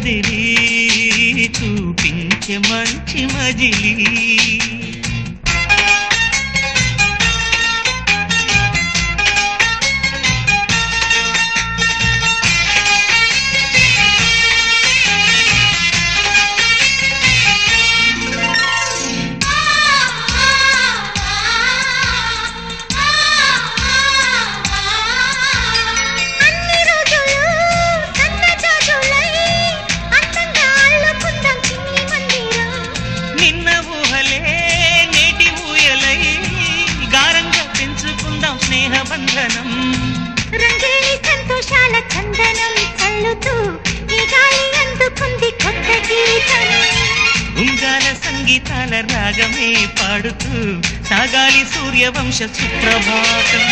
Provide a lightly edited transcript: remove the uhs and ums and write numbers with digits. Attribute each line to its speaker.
Speaker 1: కదిలి చూపించే మంచి మజిలీ స్నేహబంధనం
Speaker 2: రంగేలి సంతోషాల చందనం చల్లుతూ ఈ గాలి అందుకుంది కొత్త గీతం
Speaker 1: ఉంగాల సంగీతాల రాగమే పాడుతూ సాగాలి సూర్యవంశ సుప్రభాతం